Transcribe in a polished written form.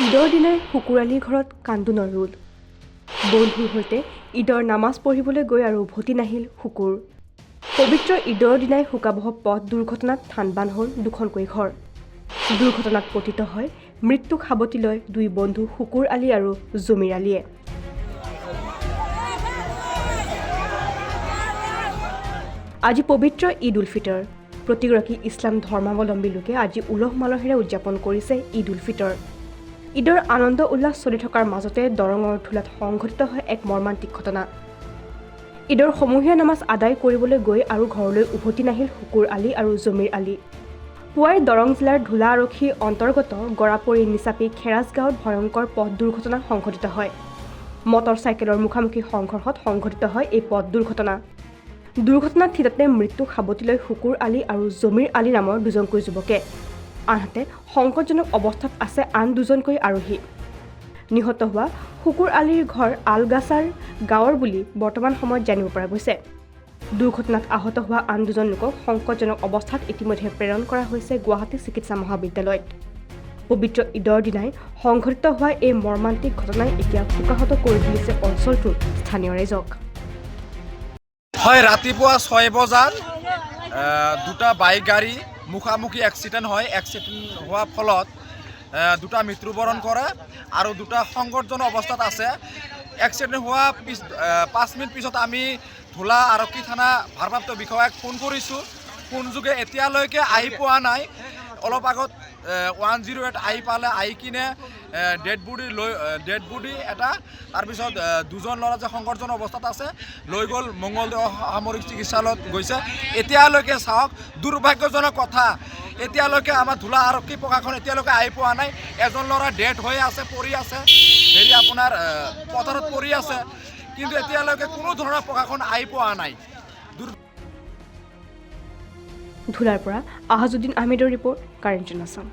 ঈদৰ দিনাই শুকুৰ আলীৰ ঘৰত কান্দোনৰ ৰোল। বন্ধুৰ সৈতে ঈদৰ নামাজ পঢ়িবলৈ গৈ আৰু উভতি নাহিল শুকুৰ। পবিত্ৰ ঈদৰ দিনাই শোকাবহ পথ দুৰ্ঘটনাত থানবান হ'ল দুখনকৈ ঘৰ। দুৰ্ঘটনাত পতিত হয় মৃত্যুক সাৱটি লয় দুই বন্ধু শুকুৰ আলী আৰু জমিৰ আলীয়ে। আজি পবিত্ৰ ঈদ উল ফিতৰ। প্ৰতিগৰাকী ইছলাম ধৰ্মাৱলম্বী লোকে আজি উলহ মালহেৰে উদযাপন কৰিছে ঈদ উল ফিতৰ। ঈদৰ আনন্দ উল্লাস চলি থকাৰ মাজতে দৰঙৰ ধুলাত সংঘটিত হয় এক মৰ্মান্তিক ঘটনা। ঈদৰ সমূহীয়া নামাজ আদায় কৰিবলৈ গৈ আৰু ঘৰলৈ উভতি নাহিল শুকুৰ আলী আৰু জমিৰ আলী। পুৱাই দৰং জিলাৰ ধুলা আৰক্ষীৰ অন্তৰ্গত গৰাপৰি নিচাপী খেৰাজ গাঁৱত ভয়ংকৰ পথ দুৰ্ঘটনা সংঘটিত হয়। মটৰ চাইকেলৰ মুখামুখি সংঘৰ্ষত সংঘটিত হয় এই পথ দুৰ্ঘটনা। দুৰ্ঘটনাত থিতাতে মৃত্যুক সাৱটি লয় শুকুৰ আলী আৰু জমিৰ আলী নামৰ দুজনকৈ যুৱকে। আনহাতে সংকটজনক অৱস্থাত আছে আন দুজনকৈ আৰোহী। নিহত হোৱা শুকুৰ আলীৰ ঘৰ আলগাছাৰ গাঁৱৰ বুলি বৰ্তমান সময়ত জানিব পৰা গৈছে। দুৰ্ঘটনাত আহত হোৱা আন দুজন লোকক সংকটজনক অৱস্থাত ইতিমধ্যে প্ৰেৰণ কৰা হৈছে গুৱাহাটী চিকিৎসা মহাবিদ্যালয়ত। পবিত্ৰ ঈদৰ দিনাই সংঘটিত হোৱা এই মৰ্মান্তিক ঘটনাই এতিয়া শোকাহত কৰি তুলিছে অঞ্চলটোৰ স্থানীয় ৰাইজক। হয়, ৰাতিপুৱা 6 বজাত দুটা বাইক গাড়ী মুখামুখি এক্সিডেণ্ট হয়। এক্সিডেণ্ট হোৱাৰ ফলত দুটা মৃত্যুবৰণ কৰে আৰু দুটা সংকটজনক অৱস্থাত আছে। এক্সিডেণ্ট হোৱা 5 মিনিট পিছত আমি ধুলা আৰক্ষী থানা ভাৰপ্ৰাপ্ত বিষয়াক ফোন কৰিছোঁ। ফোনযোগে এতিয়ালৈকে আহি পোৱা নাই। অলপ আগত 108 আহি পালে, আহি কিনে ডেড বডি এটা, তাৰপিছত দুজন ল'ৰা যে সংকটজনক অৱস্থাত আছে লৈ গ'ল মংগলদৈ সামৰিক চিকিৎসালয়ত গৈছে। এতিয়ালৈকে চাওক, দুৰ্ভাগ্যজনক কথা, এতিয়ালৈকে আমাৰ ধুলা আৰক্ষী প্ৰশাসন এতিয়ালৈকে আহি পোৱা নাই। এজন ল'ৰা ডেড হৈ আছে, পৰি আছে, আপোনাৰ পথাৰত পৰি আছে, কিন্তু এতিয়ালৈকে কোনো ধৰণৰ প্ৰশাসন আহি পোৱা নাই। ধুলাৰ পৰা আহাজুদ্দিন আহমেদৰ ৰিপৰ্ট, কাৰেণ্ট আছাম।